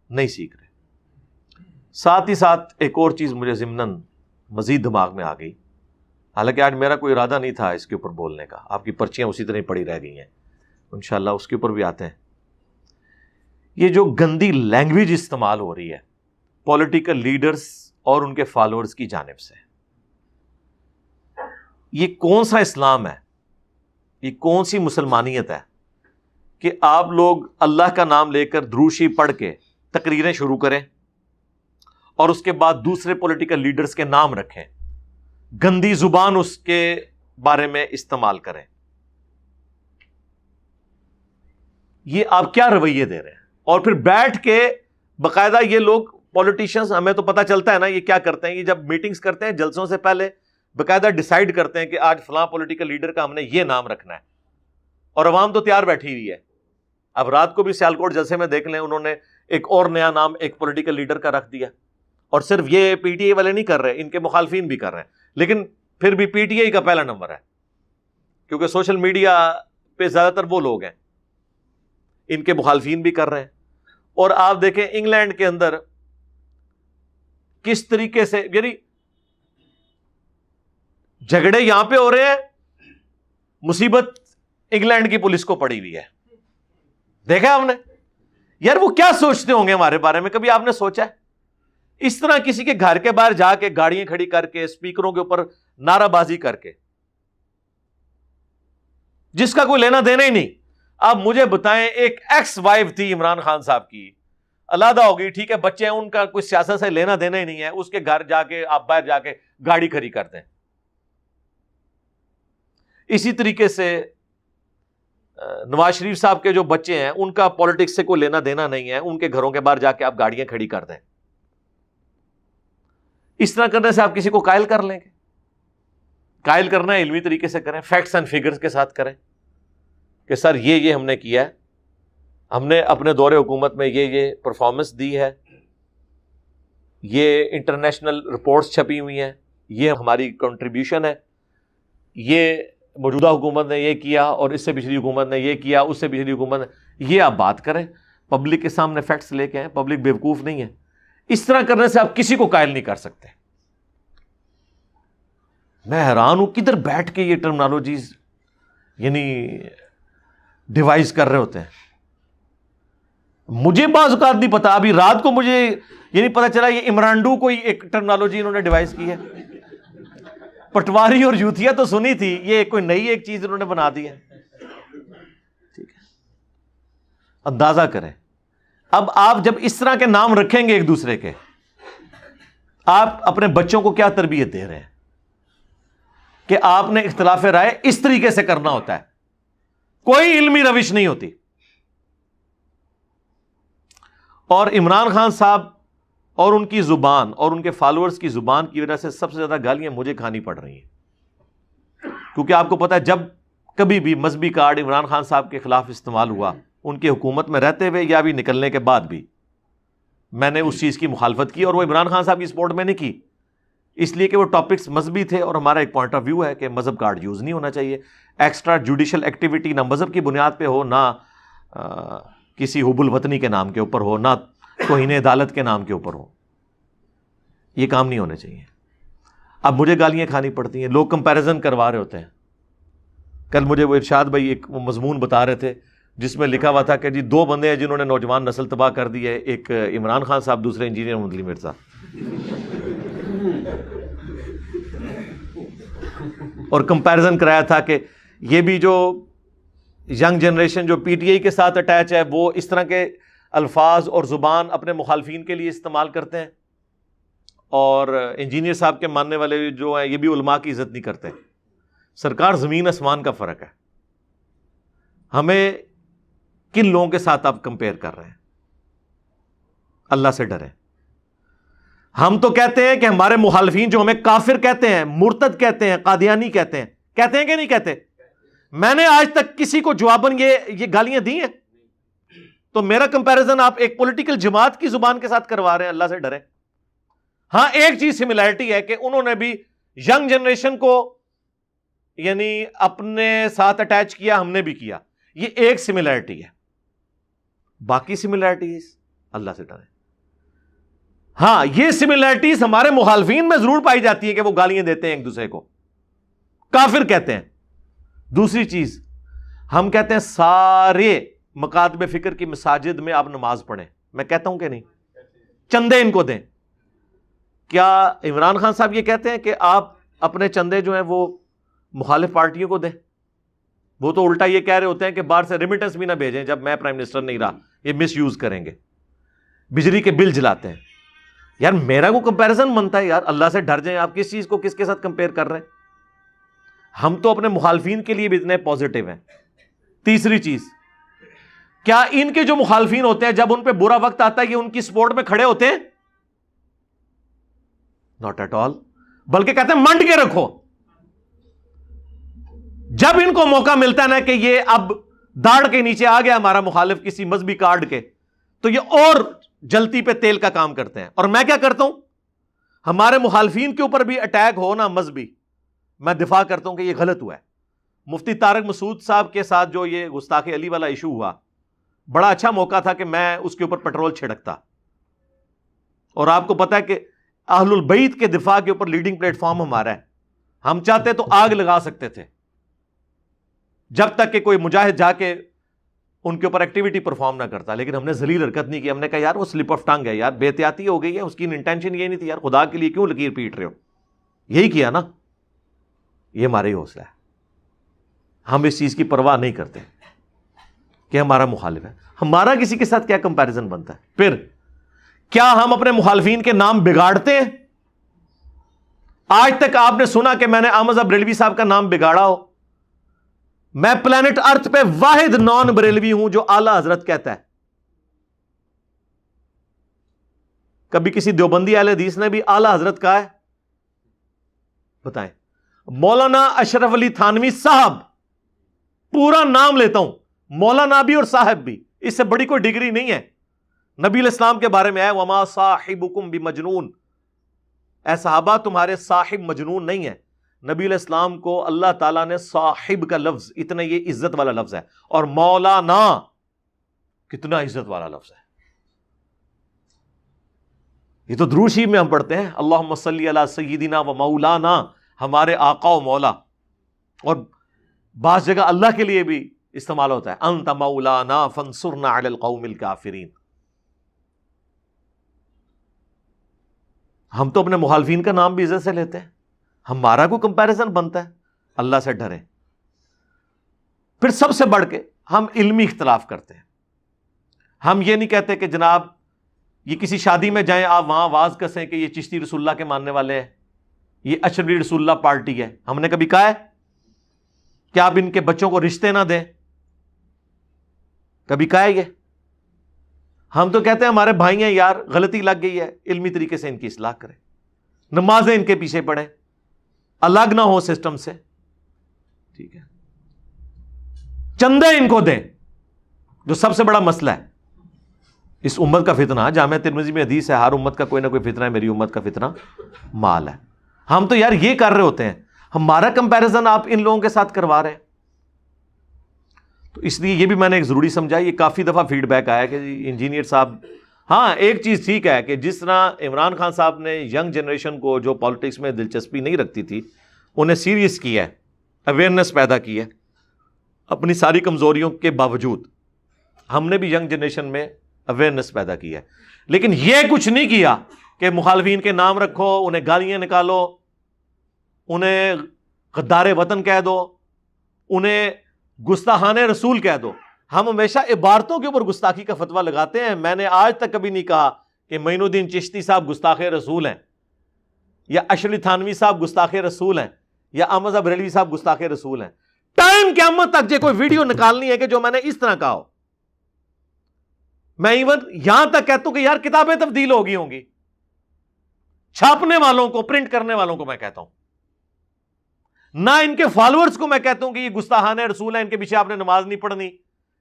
نہیں سیکھ رہے. ساتھ ہی ساتھ ایک اور چیز مجھے ضمناً مزید دماغ میں آ گئی، حالانکہ آج میرا کوئی ارادہ نہیں تھا اس کے اوپر بولنے کا، آپ کی پرچیاں اسی طرح پڑی رہ گئی ہیں، انشاءاللہ اس کے اوپر بھی آتے ہیں. یہ جو گندی لینگویج استعمال ہو رہی ہے پولیٹیکل لیڈرز اور ان کے فالوورز کی جانب سے، یہ کون سا اسلام ہے، یہ کون سی مسلمانیت ہے کہ آپ لوگ اللہ کا نام لے کر دروشی پڑھ کے تقریریں شروع کریں اور اس کے بعد دوسرے پولیٹیکل لیڈرز کے نام رکھیں، گندی زبان اس کے بارے میں استعمال کریں. یہ آپ کیا رویے دے رہے ہیں؟ اور پھر بیٹھ کے باقاعدہ یہ لوگ پولیٹیشنز، ہمیں تو پتہ چلتا ہے نا یہ کیا کرتے ہیں، یہ جب میٹنگز کرتے ہیں جلسوں سے پہلے باقاعدہ ڈیسائیڈ کرتے ہیں کہ آج فلاں پولیٹیکل لیڈر کا ہم نے یہ نام رکھنا ہے، اور عوام تو تیار بیٹھی ہوئی ہے. اب رات کو بھی سیالکوٹ جلسے میں دیکھ لیں، انہوں نے ایک اور نیا نام ایک پولیٹیکل لیڈر کا رکھ دیا. اور صرف یہ پی ٹی آئی والے نہیں کر رہے، ان کے مخالفین بھی کر رہے ہیں، لیکن پھر بھی پی ٹی آئی کا پہلا نمبر ہے کیونکہ سوشل میڈیا پہ زیادہ تر وہ لوگ ہیں، ان کے مخالفین بھی کر رہے ہیں. اور آپ دیکھیں انگلینڈ کے اندر کس طریقے سے، یعنی جھگڑے یہاں پہ ہو رہے ہیں، مصیبت انگلینڈ کی پولیس کو پڑی ہوئی ہے. دیکھا آپ نے؟ یار وہ کیا سوچتے ہوں گے ہمارے بارے میں، کبھی آپ نے سوچا ہے؟ اس طرح کسی کے گھر کے باہر جا کے گاڑیاں کھڑی کر کے اسپیکروں کے اوپر نعرہ بازی کر کے، جس کا کوئی لینا دینا ہی نہیں. اب مجھے بتائیں، ایک ایکس وائف تھی عمران خان صاحب کی، علیحدہ ہو گئی، ٹھیک ہے، بچے ہیں، ان کا کوئی سیاست سے لینا دینا ہی نہیں ہے، اس کے گھر جا کے آپ باہر جا کے گاڑی کھڑی کر دیں. اسی طریقے سے نواز شریف صاحب کے جو بچے ہیں ان کا پالیٹکس سے کوئی لینا دینا نہیں ہے، ان کے گھروں کے باہر جا کے آپ گاڑیاں کھڑی کر دیں. اس طرح کرنے سے آپ کسی کو قائل کر لیں گے؟ قائل کرنا ہے علمی طریقے سے کریں، فیکٹس اینڈ فگرز کے ساتھ کریں کہ سر یہ ہم نے کیا ہے، ہم نے اپنے دور حکومت میں یہ پرفارمنس دی ہے، یہ انٹرنیشنل رپورٹس چھپی ہوئی ہیں، یہ ہماری کنٹریبیوشن ہے، یہ موجودہ حکومت نے یہ کیا اور اس سے پچھلی حکومت نے یہ کیا، اس سے پچھلی حکومت نے، یہ آپ بات کریں، پبلک کے سامنے فیکٹس لے کے آئیں، پبلک بیوقوف نہیں ہے. اس طرح کرنے سے آپ کسی کو قائل نہیں کر سکتے. میں حیران ہوں کدھر بیٹھ کے یہ ٹرمنالوجیز یعنی ڈیوائز کر رہے ہوتے ہیں. مجھے بعض اوقات نہیں پتا، ابھی رات کو مجھے یہ نہیں پتا چلا یہ عمرانڈو کوئی ایک ٹرمنالوجی انہوں نے ڈیوائز کی ہے. پٹواری اور یوتھیا تو سنی تھی، یہ کوئی نئی ایک چیز انہوں نے بنا دی ہے. ٹھیک ہے، اندازہ کریں. اب آپ جب اس طرح کے نام رکھیں گے ایک دوسرے کے، آپ اپنے بچوں کو کیا تربیت دے رہے ہیں کہ آپ نے اختلاف رائے اس طریقے سے کرنا ہوتا ہے، کوئی علمی روش نہیں ہوتی. اور عمران خان صاحب اور ان کی زبان اور ان کے فالوورز کی زبان کی وجہ سے سب سے زیادہ گالیاں مجھے کھانی پڑ رہی ہیں، کیونکہ آپ کو پتا ہے جب کبھی بھی مذہبی کارڈ عمران خان صاحب کے خلاف استعمال ہوا، ان کی حکومت میں رہتے ہوئے یا بھی نکلنے کے بعد بھی، میں نے اس چیز کی مخالفت کی، اور وہ عمران خان صاحب کی سپورٹ میں نہیں کی، اس لیے کہ وہ ٹاپکس مذہبی تھے اور ہمارا ایک پوائنٹ آف ویو ہے کہ مذہب کارڈ یوز نہیں ہونا چاہیے. ایکسٹرا جوڈیشل ایکٹیویٹی نہ مذہب کی بنیاد پہ ہو، نہ کسی حب الوطنی کے نام کے اوپر ہو، نہ توہین عدالت کے نام کے اوپر ہو. یہ کام نہیں ہونے چاہیے. اب مجھے گالیاں کھانی پڑتی ہیں، لوگ کمپیریزن کروا رہے ہوتے ہیں. کل مجھے وہ ارشاد بھائی ایک مضمون بتا رہے تھے جس میں لکھا ہوا تھا کہ جی 2 بندے ہیں جنہوں نے نوجوان نسل تباہ کر دی ہے، ایک عمران خان صاحب، دوسرے انجینئر محمد علی مرزا. اور کمپیریزن کرایا تھا کہ یہ بھی جو ینگ جنریشن جو پی ٹی آئی کے ساتھ اٹیچ ہے وہ اس طرح کے الفاظ اور زبان اپنے مخالفین کے لیے استعمال کرتے ہیں، اور انجینئر صاحب کے ماننے والے جو ہیں یہ بھی علماء کی عزت نہیں کرتے. سرکار زمین آسمان کا فرق ہے. ہمیں کن لوگوں کے ساتھ آپ کمپیئر کر رہے ہیں؟ اللہ سے ڈریں. ہم تو کہتے ہیں کہ ہمارے مخالفین جو ہمیں کافر کہتے ہیں، مرتد کہتے ہیں، قادیانی کہتے ہیں کہ نہیں کہتے؟ میں نے آج تک کسی کو جواباً یہ گالیاں دی ہیں؟ تو میرا کمپیریزن آپ ایک پولیٹیکل جماعت کی زبان کے ساتھ کروا رہے ہیں. اللہ سے ڈریں. ہاں ایک چیز سملیرٹی ہے کہ انہوں نے بھی ینگ جنریشن کو یعنی اپنے ساتھ اٹیچ کیا، ہم نے بھی کیا. یہ ایک سملیرٹی ہے. باقی سملیرٹیز اللہ سے ڈریں. ہاں یہ سملیرٹیز ہمارے مخالفین میں ضرور پائی جاتی ہے کہ وہ گالیاں دیتے ہیں ایک دوسرے کو، کافر کہتے ہیں. دوسری چیز، ہم کہتے ہیں سارے مکاتب فکر کی مساجد میں آپ نماز پڑھیں. میں کہتا ہوں کہ نہیں؟ چندے ان کو دیں. کیا عمران خان صاحب یہ کہتے ہیں کہ آپ اپنے چندے جو ہیں وہ مخالف پارٹیوں کو دیں؟ وہ تو الٹا یہ کہہ رہے ہوتے ہیں کہ باہر سے ریمیٹنس بھی نہ بھیجیں جب میں پرائم منسٹر نہیں رہا، یہ مس یوز کریں گے. بجلی کے بل جلاتے ہیں. یار میرا کو کمپیریزن بنتا ہے یار، اللہ سے ڈر جائیں. آپ کس چیز کو کس کے ساتھ کمپیئر کر رہے ہیں؟ ہم تو اپنے مخالفین کے لیے بھی اتنے پازیٹیو ہیں. تیسری چیز، کیا ان کے جو مخالفین ہوتے ہیں جب ان پہ برا وقت آتا ہے یہ ان کی سپورٹ میں کھڑے ہوتے ہیں؟ Not at all. بلکہ کہتے ہیں منڈ کے رکھو. جب ان کو موقع ملتا ہے نا کہ یہ اب داڑھ کے نیچے آ گیا ہمارا مخالف کسی مذہبی کارڈ کے، تو یہ اور جلتی پہ تیل کا کام کرتے ہیں. اور میں کیا کرتا ہوں، ہمارے مخالفین کے اوپر بھی اٹیک ہو نا مذہبی، میں دفاع کرتا ہوں کہ یہ غلط ہوا ہے. مفتی طارق مسعود صاحب کے ساتھ جو یہ گستاخ علی والا ایشو ہوا، بڑا اچھا موقع تھا کہ میں اس کے اوپر پیٹرول چھڑکتا. اور آپ کو پتا ہے کہ اہل البیت کے دفاع کے اوپر لیڈنگ پلیٹ فارم ہمارا ہے. ہم چاہتے تو آگ لگا سکتے تھے جب تک کہ کوئی مجاہد جا کے ان کے اوپر ایکٹیویٹی پرفارم نہ کرتا، لیکن ہم نے ذلیل حرکت نہیں کی. ہم نے کہا یار وہ سلپ آف ٹنگ ہے یار، بے احتیاطی ہو گئی ہے، اس کی انٹینشن یہ نہیں تھی یار، خدا کے لیے کیوں لکیر پیٹ رہے ہو. یہی کیا نا. یہ ہمارا ہی حوصلہ ہے. ہم اس چیز کی پرواہ نہیں کرتے کہ ہمارا مخالف ہے. ہمارا کسی کے ساتھ کیا کمپیریزن بنتا ہے؟ پھر کیا ہم اپنے مخالفین کے نام بگاڑتے ہیں؟ آج تک آپ نے سنا کہ میں نے احمد صاحب بریلوی صاحب کا نام بگاڑا ہو؟ میں پلانٹ ارتھ پہ واحد نان بریلوی ہوں جو اعلی حضرت کہتا ہے. کبھی کسی دیوبندی اہل حدیث نے بھی اعلی حضرت کہا ہے؟ بتائیں. مولانا اشرف علی تھانوی صاحب، پورا نام لیتا ہوں، مولانا بھی اور صاحب بھی، اس سے بڑی کوئی ڈگری نہیں ہے. نبی علیہ السلام کے بارے میں ہے وما صاحبکم بمجنون، اے صحابہ تمہارے صاحب مجنون نہیں ہے. نبی علیہ السلام کو اللہ تعالیٰ نے صاحب کا لفظ، اتنا یہ عزت والا لفظ ہے، اور مولانا کتنا عزت والا لفظ ہے. یہ تو درود شریف میں ہم پڑھتے ہیں اللہم صلی علی سیدنا و مولانا، ہمارے آقا و مولا، اور بعض جگہ اللہ کے لیے بھی استعمال ہوتا ہے انت مولانا فانصرنا علی القوم الکافرین. ہم تو اپنے مخالفین کا نام بھی عزت سے لیتے ہیں، ہمارا کوئی کمپیریزن بنتا ہے؟ اللہ سے ڈریں. پھر سب سے بڑھ کے ہم علمی اختلاف کرتے ہیں. ہم یہ نہیں کہتے کہ جناب یہ کسی شادی میں جائیں آپ وہاں آواز کسیں کہ یہ چشتی رسول اللہ کے ماننے والے ہیں، یہ اشرفی رسول اللہ پارٹی ہے. ہم نے کبھی کہا ہے کہ آپ ان کے بچوں کو رشتے نہ دیں؟ کبھی کہا ہے یہ؟ ہم تو کہتے ہیں ہمارے بھائی ہیں یار، غلطی لگ گئی ہے، علمی طریقے سے ان کی اصلاح کریں، نمازیں ان کے پیچھے پڑھیں، الگ نہ ہو سسٹم سے، ٹھیک ہے. چندے ان کو دیں، جو سب سے بڑا مسئلہ ہے اس امت کا فتنہ. جامعہ ترمذی میں حدیث ہے ہر امت کا کوئی نہ کوئی فتنہ ہے، میری امت کا فتنہ مال ہے. ہم تو یار یہ کر رہے ہوتے ہیں، ہمارا کمپیریزن آپ ان لوگوں کے ساتھ کروا رہے ہیں. تو اس لیے یہ بھی میں نے ایک ضروری سمجھا. یہ کافی دفعہ فیڈ بیک آیا کہ انجینئر صاحب، ہاں ایک چیز ٹھیک ہے کہ جس طرح عمران خان صاحب نے ینگ جنریشن کو جو پالیٹکس میں دلچسپی نہیں رکھتی تھی انہیں سیریس کیا ہے، اویئرنیس پیدا کی ہے اپنی ساری کمزوریوں کے باوجود. ہم نے بھی ینگ جنریشن میں اویئرنیس پیدا کی ہے، لیکن یہ کچھ نہیں کیا کہ مخالفین کے نام رکھو، انہیں گالیاں نکالو، انہیں غدار وطن کہہ دو، انہیں گستاخان رسول کہہ دو. ہم ہمیشہ عبارتوں کے اوپر گستاخی کا فتویٰ لگاتے ہیں. میں نے آج تک کبھی نہیں کہا کہ معین الدین چشتی صاحب گستاخ رسول ہیں، یا اشرف تھانوی صاحب گستاخ رسول ہیں، یا احمد صاحب بریلوی صاحب گستاخ رسول ہیں. ٹائم قیامت تک جو کوئی ویڈیو نکالنی ہے کہ جو میں نے اس طرح کہا ہو. میں ایون یہاں تک کہتا ہوں کہ یار کتابیں تبدیل ہو گئی ہوں گی، چھاپنے والوں کو، پرنٹ کرنے والوں کو میں کہتا ہوں، نہ ان کے فالوورز کو میں کہتا ہوں کہ یہ گستاخان رسول ہیں، ان کے پیچھے آپ نے نماز نہیں پڑھنی،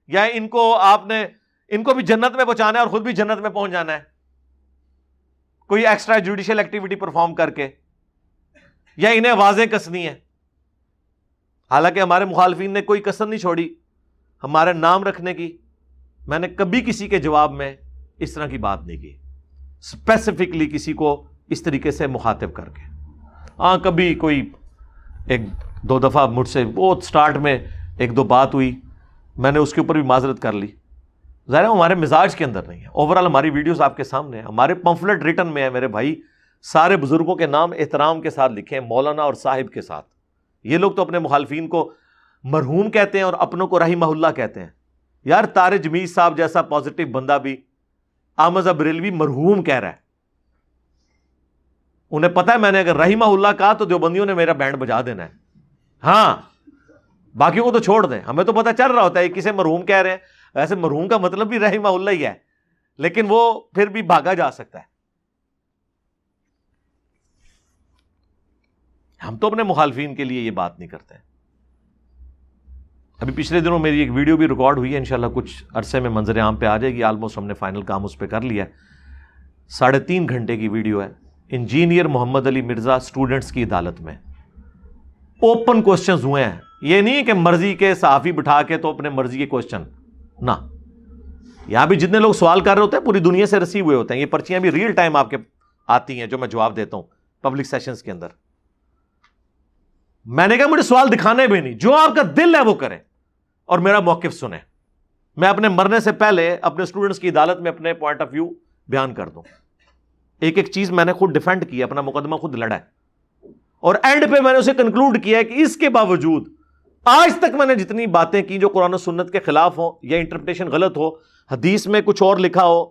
یا ان کو بھی جنت میں پہنچانا ہے اور خود بھی جنت میں پہنچ جانا ہے کوئی ایکسٹرا جوڈیشل ایکٹیویٹی پرفارم کر کے، یا انہیں آوازیں کسنی ہیں. حالانکہ ہمارے مخالفین نے کوئی کسر نہیں چھوڑی ہمارے نام رکھنے کی. میں نے کبھی کسی کے جواب میں اس طرح کی بات نہیں کی اسپیسیفکلی کسی کو اس طریقے سے مخاطب کر کے. ہاں کبھی کوئی ایک دو دفعہ مجھ سے بہت سٹارٹ میں ایک دو بات ہوئی، میں نے اس کے اوپر بھی معذرت کر لی. ظاہر ہے ہمارے مزاج کے اندر نہیں ہے. اوورال ہماری ویڈیوز آپ کے سامنے ہیں، ہمارے پمفلٹ ریٹن میں ہے میرے بھائی، سارے بزرگوں کے نام احترام کے ساتھ لکھے ہیں، مولانا اور صاحب کے ساتھ. یہ لوگ تو اپنے مخالفین کو مرحوم کہتے ہیں اور اپنوں کو رحمہ اللہ کہتے ہیں. یار طارق جمیل صاحب جیسا پازیٹو بندہ بھی احمد صاحب بریلوی مرحوم کہہ رہا ہے. انہیں پتا ہے میں نے اگر رحمہ اللہ کہا تو دیوبندیوں نے میرا بینڈ بجا دینا ہے. ہاں باقیوں کو تو چھوڑ دیں، ہمیں تو پتا چل رہا ہوتا ہے کسے مرحوم کہہ رہے ہیں. ویسے مرحوم کا مطلب بھی رحمہ اللہ ہی ہے، لیکن وہ پھر بھی بھاگا جا سکتا ہے. ہم تو اپنے مخالفین کے لیے یہ بات نہیں کرتے ہیں. ابھی پچھلے دنوں میری ایک ویڈیو بھی ریکارڈ ہوئی ہے، انشاءاللہ کچھ عرصے میں منظر عام پہ آ جائے گی. آلموسٹ ہم نے فائنل کام اس پہ کر لیا ہے. 3.5 گھنٹے کی ویڈیو ہے. انجینئر محمد علی مرزا اسٹوڈنٹس کی عدالت میں اوپن کوسچنز ہوئے ہیں. یہ نہیں کہ مرضی کے صحافی بٹھا کے تو اپنے مرضی کے کوسچن نہ، یہاں بھی جتنے لوگ سوال کر رہے ہوتے ہیں پوری دنیا سے رسیو ہوئے ہوتے ہیں. یہ پرچیاں بھی ریئل ٹائم آپ کے آتی ہیں جو میں جواب دیتا ہوں پبلک سیشنز کے اندر. میں نے کہا مجھے سوال دکھانے بھی نہیں، جو آپ کا دل ہے وہ کریں اور میرا موقف سنیں. میں اپنے مرنے سے پہلے اپنے اسٹوڈنٹس کی عدالت میں اپنے پوائنٹ آف ویو بیان کر دوں. ایک ایک چیز میں نے خود ڈیفینڈ کی، اپنا مقدمہ خود لڑا ہے، اور اینڈ پہ میں نے اسے کنکلوڈ کیا ہے کہ اس کے باوجود آج تک میں نے جتنی باتیں کی جو قرآن و سنت کے خلاف ہو، یا انٹرپریٹیشن غلط ہو، حدیث میں کچھ اور لکھا ہو،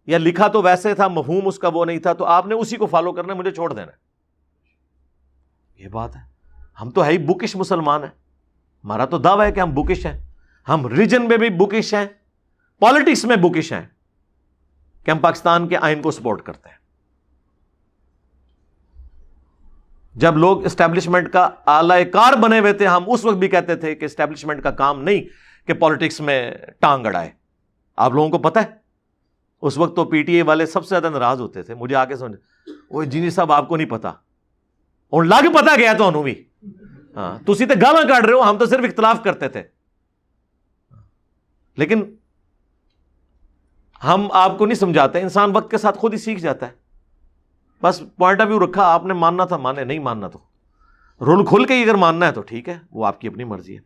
یا لکھا تو ویسے تھا مفہوم اس کا وہ نہیں تھا، تو آپ نے اسی کو فالو کرنا ہے، مجھے چھوڑ دینا ہے. یہ بات ہے. ہم تو ہے ہی بکش مسلمان ہیں. ہمارا تو دعویٰ ہے کہ ہم بکش ہیں. ہم ریجن میں بھی بکش ہیں، پالیٹکس میں بکش ہیں کہ ہم پاکستان کے آئین کو سپورٹ کرتے ہیں. جب لوگ اسٹیبلشمنٹ کا اعلی کار بنے ہوئے تھے، ہم اس وقت بھی کہتے تھے کہ اسٹیبلشمنٹ کا کام نہیں کہ پالیٹکس میں ٹانگ اڑائے. آپ لوگوں کو پتہ ہے اس وقت تو پی ٹی اے والے سب سے زیادہ ناراض ہوتے تھے. مجھے آ کے سمجھ، وہ انجینئر صاحب آپ کو نہیں پتا، اور لگ پتا گیا تو بھی ہاں تسی تے گالاں کاٹ رہے ہو, ہم تو صرف اختلاف کرتے تھے. لیکن ہم آپ کو نہیں سمجھاتے, انسان وقت کے ساتھ خود ہی سیکھ جاتا ہے. بس پوائنٹ آف ویو رکھا آپ نے, ماننا تھا مانے, نہیں ماننا تو رول کھل کے ہی اگر ماننا ہے تو ٹھیک ہے, وہ آپ کی اپنی مرضی ہے.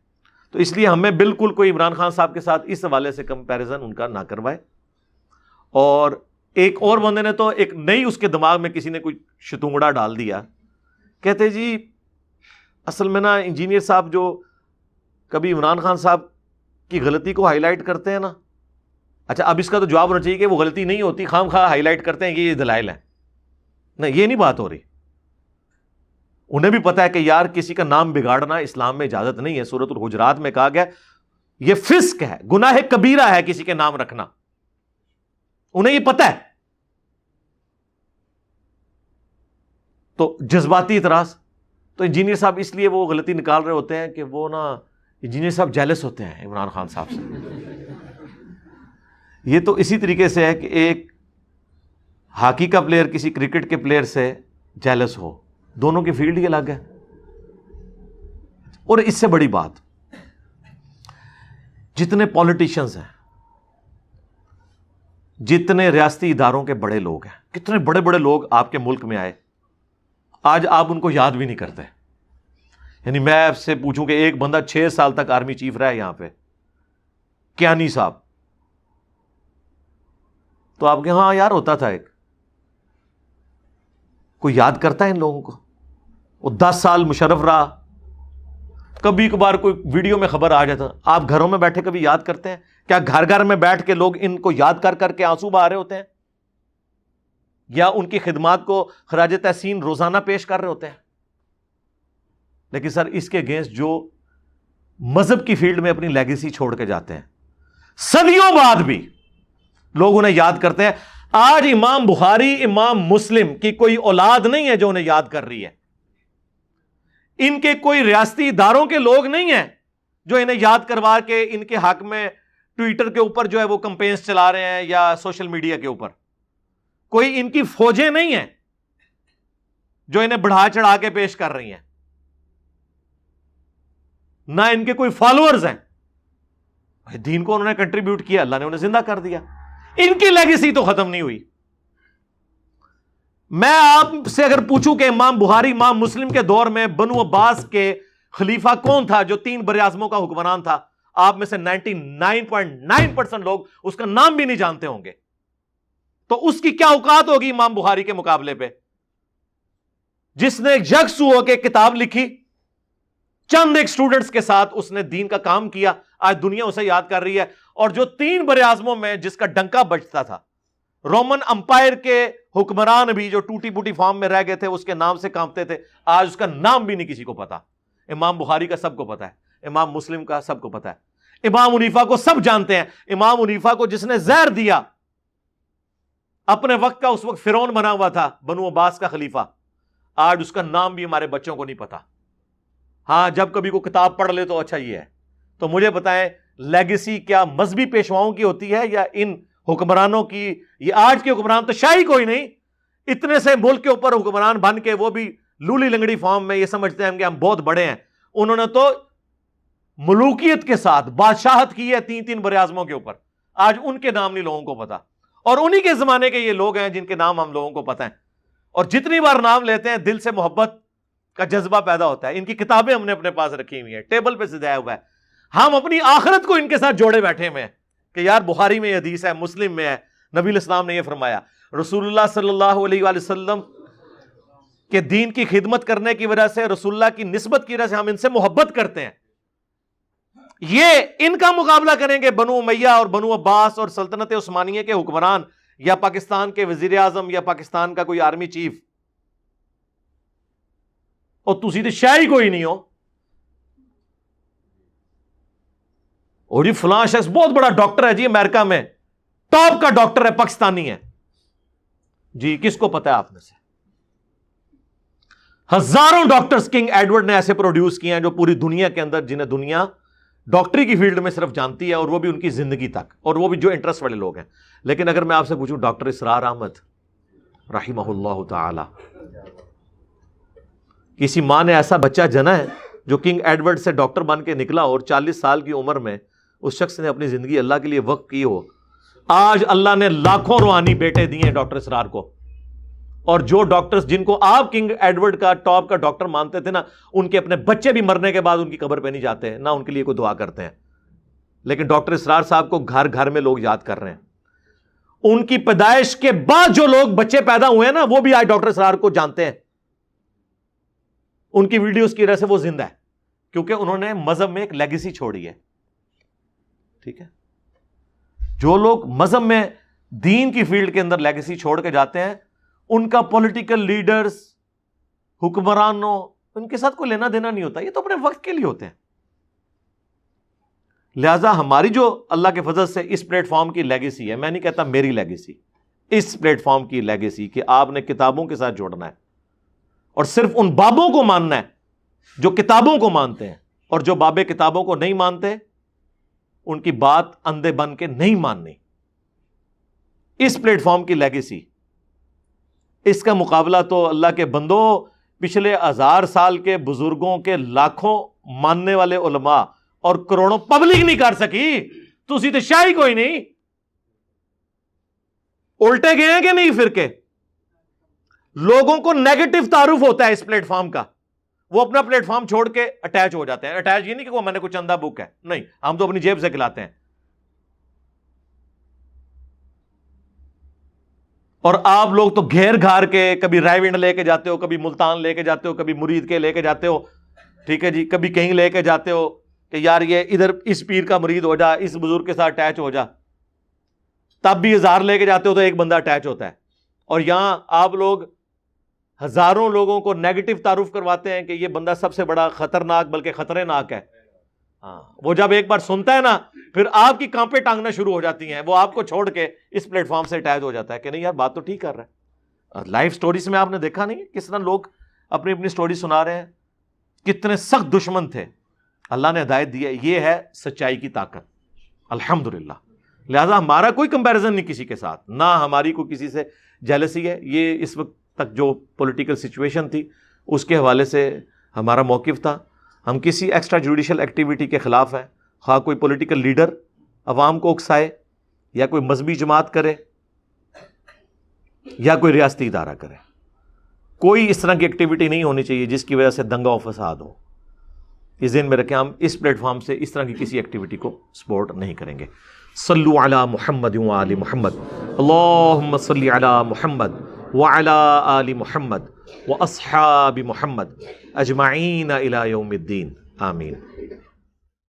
تو اس لیے ہمیں بالکل کوئی عمران خان صاحب کے ساتھ اس حوالے سے کمپیریزن ان کا نہ کروائے. اور ایک اور بندے نے تو ایک نئی اس کے دماغ میں کسی نے کوئی شتونگڑا ڈال دیا, کہتے جی اصل میں نا انجینئر صاحب جو کبھی عمران خان صاحب کی غلطی کو ہائی لائٹ کرتے ہیں نا, اچھا اب اس کا تو جواب ہونا چاہیے کہ وہ غلطی نہیں ہوتی, خام خواہ ہائی لائٹ کرتے ہیں کہ یہ دلائل ہے. نہیں, یہ نہیں بات ہو رہی. انہیں بھی پتا ہے کہ یار کسی کا نام بگاڑنا اسلام میں اجازت نہیں ہے. سورۃ الحجرات میں کہا گیا یہ فسق ہے, گناہ کبیرہ ہے کسی کے نام رکھنا, انہیں یہ پتا ہے. تو جذباتی اعتراض, تو انجینئر صاحب اس لیے وہ غلطی نکال رہے ہوتے ہیں کہ وہ نا انجینئر صاحب جیلس ہوتے ہیں عمران خان صاحب سے. یہ تو اسی طریقے سے ہے کہ ایک ہاکی کا پلیئر کسی کرکٹ کے پلیئر سے جیلس ہو, دونوں کی فیلڈ ہی الگ ہے. اور اس سے بڑی بات, جتنے پولیٹیشنز ہیں, جتنے ریاستی اداروں کے بڑے لوگ ہیں, کتنے بڑے بڑے لوگ آپ کے ملک میں آئے, آج آپ ان کو یاد بھی نہیں کرتے. یعنی میں آپ سے پوچھوں کہ ایک بندہ 6 سال تک آرمی چیف رہا ہے یہاں پہ, کیانی صاحب, تو آپ کے ہاں یار ہوتا تھا ایک, کوئی یاد کرتا ہے ان لوگوں کو؟ وہ 10 سال مشرف رہا, کبھی کبھار کوئی ویڈیو میں خبر آ جاتا. آپ گھروں میں بیٹھے کبھی یاد کرتے ہیں کیا؟ گھر گھر میں بیٹھ کے لوگ ان کو یاد کر کر کے آنسو بہا رہے ہوتے ہیں, یا ان کی خدمات کو خراج تحسین روزانہ پیش کر رہے ہوتے ہیں. لیکن سر اس کے اگینسٹ جو مذہب کی فیلڈ میں اپنی لیگیسی چھوڑ کے جاتے ہیں, صدیوں بعد بھی لوگ انہیں یاد کرتے ہیں. آج امام بخاری, امام مسلم کی کوئی اولاد نہیں ہے جو انہیں یاد کر رہی ہے. ان کے کوئی ریاستی اداروں کے لوگ نہیں ہیں جو انہیں یاد کروا کے ان کے حق میں ٹویٹر کے اوپر جو ہے وہ کمپینز چلا رہے ہیں, یا سوشل میڈیا کے اوپر. کوئی ان کی فوجیں نہیں ہیں جو انہیں بڑھا چڑھا کے پیش کر رہی ہیں, نہ ان کے کوئی فالوورز ہیں. دین کو انہوں نے کنٹریبیوٹ کیا, اللہ نے انہیں زندہ کر دیا. ان کی لیگیسی تو ختم نہیں ہوئی. میں آپ سے اگر پوچھوں کہ امام بخاری, امام مسلم کے دور میں بنو عباس کے خلیفہ کون تھا جو 3 براعظموں کا حکمران تھا, آپ میں سے 99.9% لوگ اس کا نام بھی نہیں جانتے ہوں گے. تو اس کی کیا اوقات ہوگی امام بخاری کے مقابلے پہ, جس نے یکسو ہو کے کتاب لکھی, چند ایک سٹوڈنٹس کے ساتھ اس نے دین کا کام کیا, آج دنیا اسے یاد کر رہی ہے. اور جو 3 براعظموں میں جس کا ڈنکا بجتا تھا, رومن امپائر کے حکمران بھی جو ٹوٹی پوٹی فارم میں رہ گئے تھے اس کے نام سے کانپتے تھے, آج اس کا نام بھی نہیں کسی کو پتا. امام بخاری کا سب کو پتا ہے, امام مسلم کا سب کو پتا ہے, امام حنیفہ کو سب جانتے ہیں. امام حنیفہ کو جس نے زہر دیا, اپنے وقت کا اس وقت فرعون بنا ہوا تھا, بنو عباس کا خلیفہ, آج اس کا نام بھی ہمارے بچوں کو نہیں پتا. ہاں جب کبھی کوئی کتاب پڑھ لے تو اچھا یہ ہے. تو مجھے بتائیں لیگیسی کیا مذہبی پیشواؤں کی ہوتی ہے یا ان حکمرانوں کی؟ یہ آج کے حکمران تو شاہی کوئی نہیں, اتنے سے ملک کے اوپر حکمران بن کے وہ بھی لولی لنگڑی فارم میں یہ سمجھتے ہیں کہ ہم بہت بڑے ہیں. انہوں نے تو ملوکیت کے ساتھ بادشاہت کی ہے 3 براعظموں کے اوپر, آج ان کے نام نہیں لوگوں کو پتا. اور انہی کے زمانے کے یہ لوگ ہیں جن کے نام ہم لوگوں کو پتا ہیں. اور جتنی بار نام لیتے ہیں دل سے محبت کا جذبہ پیدا ہوتا ہے. ان کی کتابیں ہم نے اپنے پاس رکھی ہوئی ہیں, ٹیبل پہ سجایا ہوا ہے. ہم اپنی آخرت کو ان کے ساتھ جوڑے بیٹھے ہوئے ہیں کہ یار بخاری میں یہ حدیث ہے, مسلم میں ہے, نبی الاسلام نے یہ فرمایا. رسول اللہ صلی اللہ علیہ وآلہ وسلم کے دین کی خدمت کرنے کی وجہ سے, رسول اللہ کی نسبت کی وجہ سے ہم ان سے محبت کرتے ہیں. یہ ان کا مقابلہ کریں گے بنو امیہ اور بنو عباس اور سلطنت عثمانیہ کے حکمران, یا پاکستان کے وزیر اعظم, یا پاکستان کا کوئی آرمی چیف. اور تسی تو شاہی کوئی نہیں ہو, اور یہ فلاں شخص بہت بڑا ڈاکٹر ہے جی, امریکہ میں ٹاپ کا ڈاکٹر ہے, پاکستانی ہے جی. کس کو پتا ہے آپ میں سے؟ ہزاروں ڈاکٹرز کنگ ایڈورڈ نے ایسے پروڈیوس کیے ہیں جو پوری دنیا کے اندر, جنہیں دنیا ڈاکٹری کی فیلڈ میں صرف جانتی ہے, اور وہ بھی ان کی زندگی تک, اور وہ بھی جو انٹرسٹ والے لوگ ہیں. لیکن اگر میں آپ سے پوچھوں ڈاکٹر اسرار احمد رحمہ اللہ تعالی, کسی ماں نے ایسا بچہ جنا ہے جو کنگ ایڈورڈ سے ڈاکٹر بن کے نکلا اور 40 سال کی عمر میں اس شخص نے اپنی زندگی اللہ کے لیے وقف کی ہو. آج اللہ نے لاکھوں روحانی بیٹے دیے ڈاکٹر اسرار کو, اور جو ڈاکٹرز جن کو آپ کنگ ایڈورڈ کا ٹاپ کا ڈاکٹر مانتے تھے نا, ان کے اپنے بچے بھی مرنے کے بعد ان کی قبر پہ نہیں جاتے ہیں, نہ ان کے لیے کوئی دعا کرتے ہیں. لیکن ڈاکٹر اسرار صاحب کو گھر گھر میں لوگ یاد کر رہے ہیں. ان کی پیدائش کے بعد جو لوگ بچے پیدا ہوئے ہیں نا, وہ بھی آج ڈاکٹر اسرار کو جانتے ہیں. ان کی ویڈیوز کی وجہ سے وہ زندہ ہے, کیونکہ انہوں نے مذہب میں ایک لیگیسی چھوڑی ہے. ٹھیک ہے, جو لوگ مذہب میں دین کی فیلڈ کے اندر لیگیسی چھوڑ کے جاتے ہیں, ان کا پولیٹیکل لیڈرز, حکمرانوں, ان کے ساتھ کوئی لینا دینا نہیں ہوتا. یہ تو اپنے وقت کے لیے ہوتے ہیں. لہذا ہماری جو اللہ کے فضل سے اس پلیٹ فارم کی لیگیسی ہے, میں نہیں کہتا میری لیگیسی, اس پلیٹ فارم کی لیگیسی کہ آپ نے کتابوں کے ساتھ جوڑنا ہے اور صرف ان بابوں کو ماننا ہے جو کتابوں کو مانتے ہیں, اور جو بابے کتابوں کو نہیں مانتے ان کی بات اندھے بن کے نہیں ماننی. اس پلیٹ فارم کی لیگیسی, اس کا مقابلہ تو اللہ کے بندو پچھلے 1000 سال کے بزرگوں کے لاکھوں ماننے والے علماء اور کروڑوں پبلک نہیں کر سکی. تسی تو شاہی کوئی نہیں. الٹے گئے ہیں کہ نہیں فرقے؟ لوگوں کو نیگیٹو تعارف ہوتا ہے اس پلیٹ فارم کا, وہ اپنا پلیٹ فارم چھوڑ کے اٹیچ ہو جاتے ہیں. اٹیچ یہ نہیں کہ وہ میں نے کچھ چندہ بک ہے, نہیں, ہم تو اپنی جیب سے کھلاتے ہیں. اور آپ لوگ تو گھیر گھار کے کبھی رائیونڈ لے کے جاتے ہو, کبھی ملتان لے کے جاتے ہو, کبھی مرید کے لے کے جاتے ہو. ٹھیک ہے جی, کبھی کہیں لے کے جاتے ہو کہ یار یہ ادھر اس پیر کا مرید ہو جا, اس بزرگ کے ساتھ اٹیچ ہو جا. تب بھی 1000 لے کے جاتے ہو تو ایک بندہ اٹیچ ہوتا ہے. اور یہاں آپ لوگ ہزاروں لوگوں کو نیگیٹو تعارف کرواتے ہیں کہ یہ بندہ سب سے بڑا خطرناک بلکہ خطرے ناک ہے. ہاں, وہ جب ایک بار سنتا ہے نا, پھر آپ کی کانپیں ٹانگنا شروع ہو جاتی ہیں. وہ آپ کو چھوڑ کے اس پلیٹ فارم سے اٹیچ ہو جاتا ہے کہ نہیں یار بات تو ٹھیک کر رہا ہے. لائف سٹوریز میں آپ نے دیکھا نہیں کس طرح لوگ اپنی اپنی سٹوری سنا رہے ہیں, کتنے سخت دشمن تھے. اللہ نے ہدایت دی ہے, یہ ہے سچائی کی طاقت الحمدللہ. لہذا ہمارا کوئی کمپیریزن نہیں کسی کے ساتھ, نہ ہماری کوئی کسی سے جیلسی ہے. یہ اس وقت تک جو پولیٹیکل سچویشن تھی اس کے حوالے سے ہمارا موقف تھا. ہم کسی ایکسٹرا جوڈیشل ایکٹیویٹی کے خلاف ہیں, خواہ کوئی پولیٹیکل لیڈر عوام کو اکسائے, یا کوئی مذہبی جماعت کرے, یا کوئی ریاستی ادارہ کرے. کوئی اس طرح کی ایکٹیویٹی نہیں ہونی چاہیے جس کی وجہ سے دنگا و فساد ہو. یہ ذہن میں رکھیں, ہم اس پلیٹ فارم سے اس طرح کی کسی ایکٹیویٹی کو سپورٹ نہیں کریں گے. صلو علی محمد و آل محمد, اللہم صلی علی محمد وعلی آل محمد واصحاب محمد اجمعین الی یوم الدین, آمین.